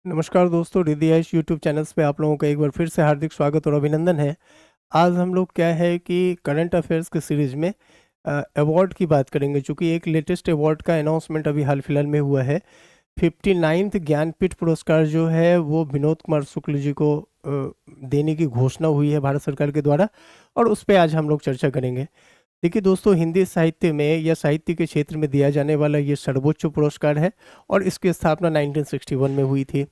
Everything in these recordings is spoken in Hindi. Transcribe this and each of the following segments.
नमस्कार दोस्तों, रिदियाश यूट्यूब चैनल्स पे आप लोगों का एक बार फिर से हार्दिक स्वागत और अभिनंदन है। आज हम लोग क्या है कि करंट अफेयर्स की सीरीज में अवार्ड की बात करेंगे, चूँकि एक लेटेस्ट अवार्ड का अनाउंसमेंट अभी हाल फिलहाल में हुआ है। 59th ज्ञानपीठ पुरस्कार जो है वो विनोद कुमार शुक्ल जी को देने की घोषणा हुई है भारत सरकार के द्वारा, और उस पर आज हम लोग चर्चा करेंगे। देखिए दोस्तों, हिंदी साहित्य में या साहित्य के क्षेत्र में दिया जाने वाला ये सर्वोच्च पुरस्कार है और इसकी स्थापना 1961 में हुई थी।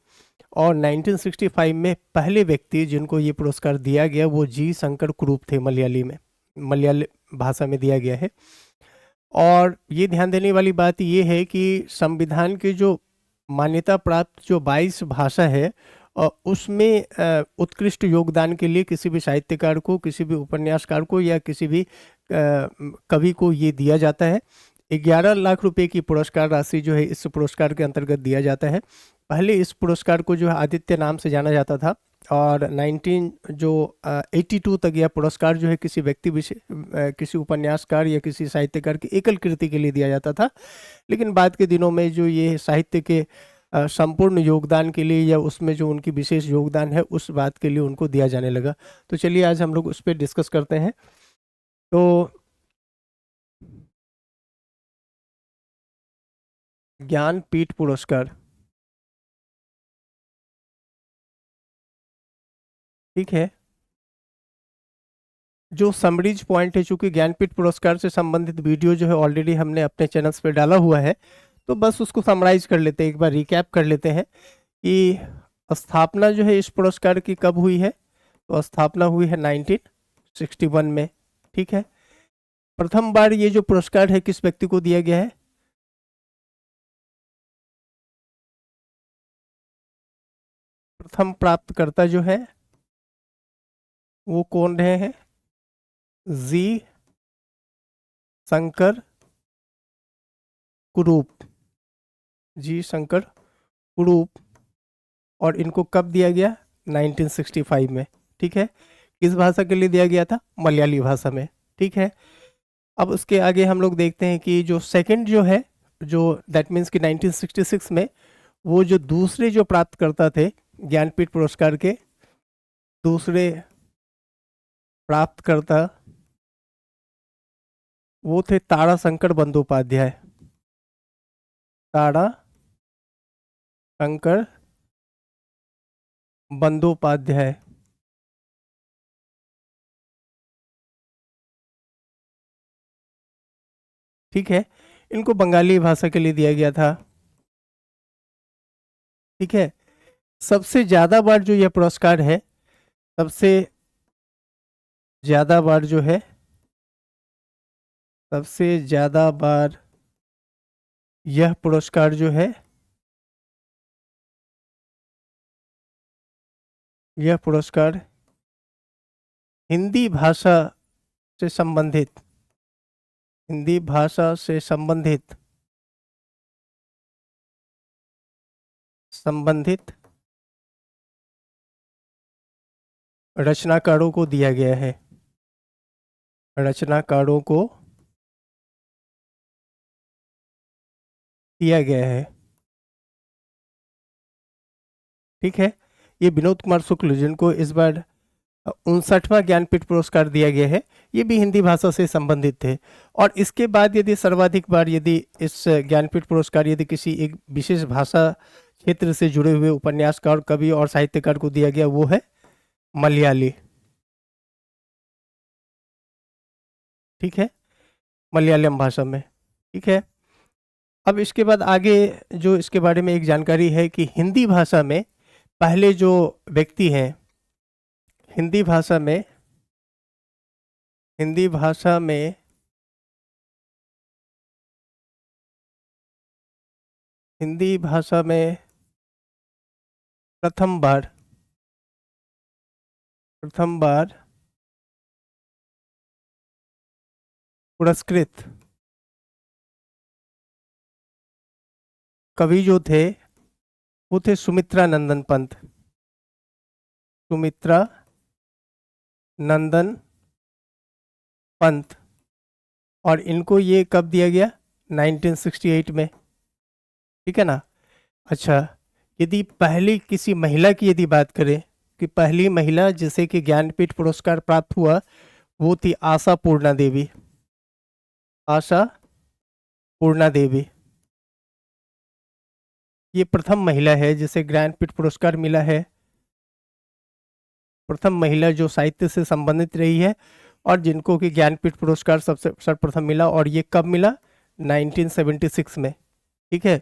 और 1965 में पहले व्यक्ति जिनको ये पुरस्कार दिया गया वो जी शंकर कुरूप थे। मलयाली भाषा में दिया गया है। और ये ध्यान देने वाली बात ये है कि संविधान की जो मान्यता प्राप्त जो 22 भाषा है उसमें उत्कृष्ट योगदान के लिए किसी भी साहित्यकार को, किसी भी उपन्यासकार को या किसी भी कवि को ये दिया जाता है। 11 लाख रुपए की पुरस्कार राशि जो है इस पुरस्कार के अंतर्गत दिया जाता है। पहले इस पुरस्कार को जो है आदित्य नाम से जाना जाता था, और 82 तक यह पुरस्कार जो है किसी व्यक्ति विशेष, किसी उपन्यासकार या किसी साहित्यकार की एकल कृति के लिए दिया जाता था। लेकिन बाद के दिनों में जो ये साहित्य के संपूर्ण योगदान के लिए या उसमें जो उनकी विशेष योगदान है उस बात के लिए उनको दिया जाने लगा। तो चलिए आज हम लोग उस पर डिस्कस करते हैं। तो ज्ञानपीठ पुरस्कार, ठीक है। जो समरीज पॉइंट है, चूंकि ज्ञानपीठ पुरस्कार से संबंधित वीडियो जो है ऑलरेडी हमने अपने चैनल्स पे डाला हुआ है, तो बस उसको समराइज कर लेते हैं, एक बार रिकैप कर लेते हैं कि स्थापना जो है इस पुरस्कार की कब हुई है। तो स्थापना हुई है 1961 में, ठीक है। प्रथम बार ये जो पुरस्कार है किस व्यक्ति को दिया गया है? प्रथम प्राप्तकर्ता जो है वो कौन रहे हैं? जी शंकर कुरूप, जी शंकर कुरूप। और इनको कब दिया गया? 1965 में, ठीक है। किस भाषा के लिए दिया गया था? मलयाली भाषा में, ठीक है। अब उसके आगे हम लोग देखते हैं कि जो सेकंड जो है, जो दैट मीन्स कि 1966 में वो जो दूसरे जो प्राप्तकर्ता थे ज्ञानपीठ पुरस्कार के, दूसरे प्राप्तकर्ता वो थे तारा शंकर बंदोपाध्याय। तारा शंकर बंदोपाध्याय, ठीक है। इनको बंगाली भाषा के लिए दिया गया था, ठीक है। सबसे ज्यादा बार जो यह पुरस्कार है, सबसे ज्यादा बार जो है, सबसे ज्यादा बार यह पुरस्कार जो है, यह पुरस्कार हिंदी भाषा से संबंधित, हिंदी भाषा से संबंधित रचनाकारों को दिया गया है। रचनाकारों को दिया गया है, ठीक है। ये विनोद कुमार शुक्ल जिनको इस बार 59वां ज्ञानपीठ पुरस्कार दिया गया है, ये भी हिंदी भाषा से संबंधित थे। और इसके बाद यदि सर्वाधिक बार यदि इस ज्ञानपीठ पुरस्कार यदि किसी एक विशेष भाषा क्षेत्र से जुड़े हुए उपन्यासकार, कवि और साहित्यकार को दिया गया, वो है मलयाली, ठीक है, मलयालम भाषा में, ठीक है। अब इसके बाद आगे जो इसके बारे में एक जानकारी है कि हिंदी भाषा में पहले जो व्यक्ति हैं, हिंदी भाषा में, हिंदी भाषा में हिंदी भाषा में प्रथम बार पुरस्कृत कवि जो थे वो थे सुमित्रा नंदन पंत। सुमित्रा नंदन पंत। और इनको ये कब दिया गया? 1968 में, ठीक है ना। अच्छा, यदि पहली किसी महिला की यदि बात करें कि पहली महिला जिसे कि ज्ञानपीठ पुरस्कार प्राप्त हुआ, वो थी आशा पूर्णा देवी। आशा पूर्णा देवी ये प्रथम महिला है जिसे ज्ञानपीठ पुरस्कार मिला है, प्रथम महिला जो साहित्य से संबंधित रही है और जिनको कि ज्ञानपीठ पुरस्कार सबसे सर्वप्रथम मिला। और ये कब मिला? 1976 में। ठीक है।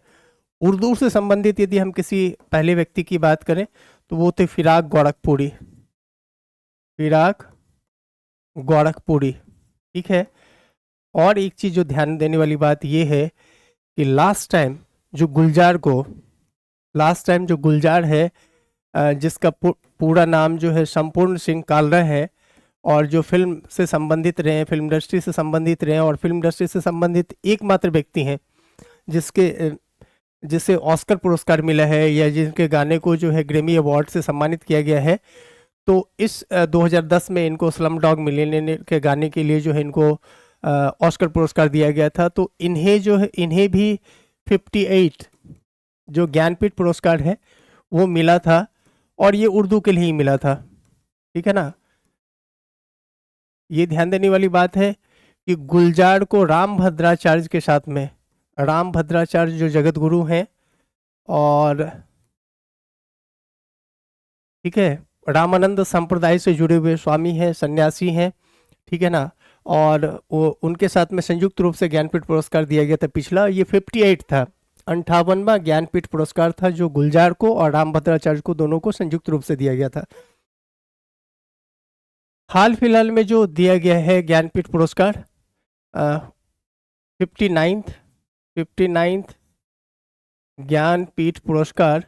उर्दू से संबंधित यदि हम किसी पहले व्यक्ति की बात करें तो वो थे फिराक गोरखपुरी। फिराक गोरखपुरी। ठीक है। और एक चीज जो ध्यान देने वाली बात ये है कि लास्ट टाइम जो गुलजार है, जिसका पूरा नाम जो है संपूर्ण सिंह कालरा है, और जो फिल्म से संबंधित रहे हैं, फिल्म इंडस्ट्री से संबंधित रहे हैं, और फिल्म इंडस्ट्री से संबंधित एकमात्र व्यक्ति हैं जिसे ऑस्कर पुरस्कार मिला है या जिनके गाने को जो है ग्रैमी अवार्ड से सम्मानित किया गया है। तो इस 2010 में इनको स्लम डॉग मिलियनेयर के गाने के लिए जो है इनको ऑस्कर पुरस्कार दिया गया था। तो इन्हें भी 58 जो ज्ञानपीठ पुरस्कार है वो मिला था, और ये उर्दू के लिए ही मिला था। ठीक है ना। ये ध्यान देने वाली बात है कि गुलजार को राम भद्राचार्य के साथ में, राम भद्राचार्य जो जगत गुरु हैं और ठीक है रामानंद संप्रदाय से जुड़े हुए स्वामी हैं, सन्यासी हैं। ठीक है ना। और वो उनके साथ में संयुक्त रूप से ज्ञानपीठ पुरस्कार दिया गया था पिछला। ये 58 था, 58वां ज्ञानपीठ पुरस्कार था जो गुलजार को और राम भद्राचार्य को दोनों को संयुक्त रूप से दिया गया था। हाल फिलहाल में जो दिया गया है ज्ञानपीठ पुरस्कार 59th ज्ञानपीठ पुरस्कार,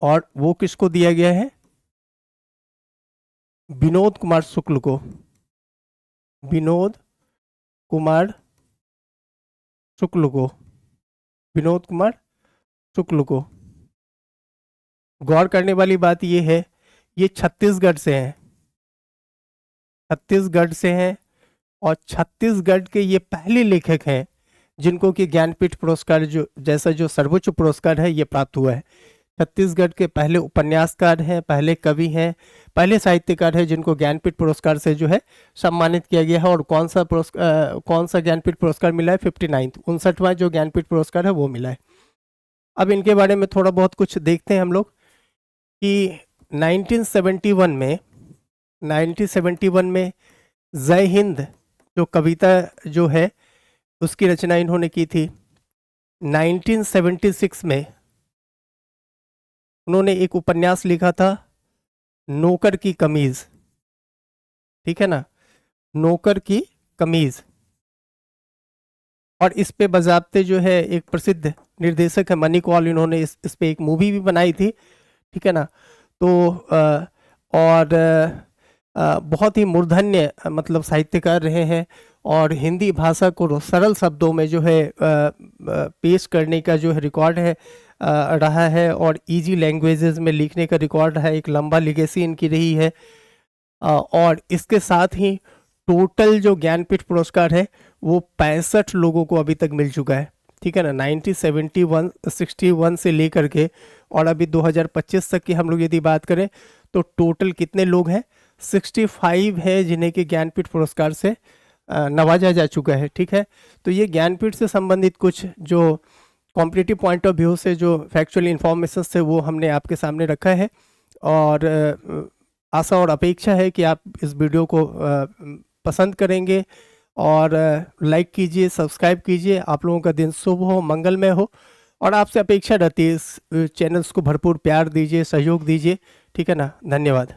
और वो किसको दिया गया है? विनोद कुमार शुक्ल को। विनोद कुमार शुक्ल को। गौर करने वाली बात ये है, ये छत्तीसगढ़ से हैं, और छत्तीसगढ़ के ये पहले लेखक हैं जिनको कि ज्ञानपीठ पुरस्कार जो सर्वोच्च पुरस्कार है ये प्राप्त हुआ है। छत्तीसगढ़ के पहले उपन्यासकार हैं, पहले कवि हैं, पहले साहित्यकार हैं जिनको ज्ञानपीठ पुरस्कार से जो है सम्मानित किया गया है। और कौन सा ज्ञानपीठ पुरस्कार मिला है? 59वां जो ज्ञानपीठ पुरस्कार है वो मिला है। अब इनके बारे में थोड़ा बहुत कुछ देखते हैं हम लोग कि 1971 में जय हिंद जो कविता जो है उसकी रचना इन्होंने की थी। 1976 में उन्होंने एक उपन्यास लिखा था नौकर की कमीज। ठीक है ना, नौकर की कमीज। और इस पे बजाबते जो है एक प्रसिद्ध निर्देशक है मनी कौल, इन्होंने इस पे एक मूवी भी बनाई थी। ठीक है ना। तो बहुत ही मूर्धन्य मतलब साहित्यकार रहे हैं, और हिंदी भाषा को सरल शब्दों में जो है पेश करने का जो है रिकॉर्ड है रहा है, और इजी लैंग्वेजेस में लिखने का रिकॉर्ड है। एक लंबा लिगेसी इनकी रही है। और इसके साथ ही टोटल जो ज्ञानपीठ पुरस्कार है वो 65 लोगों को अभी तक मिल चुका है। ठीक है ना। 1961 से लेकर के और अभी 2025 तक की हम लोग यदि बात करें तो टोटल कितने लोग हैं? 65 है जिन्हें कि ज्ञानपीठ पुरस्कार से नवाजा जा चुका है। ठीक है। तो ये ज्ञानपीठ से संबंधित कुछ जो कॉम्पिटिटिव पॉइंट ऑफ व्यू से जो फैक्चुअल इन्फॉर्मेशन थे वो हमने आपके सामने रखा है, और आशा और अपेक्षा है कि आप इस वीडियो को पसंद करेंगे, और लाइक कीजिए, सब्सक्राइब कीजिए। आप लोगों का दिन शुभ हो, मंगलमय हो, और आपसे अपेक्षा रहती है इस चैनल्स को भरपूर प्यार दीजिए, सहयोग दीजिए। ठीक है ना। धन्यवाद।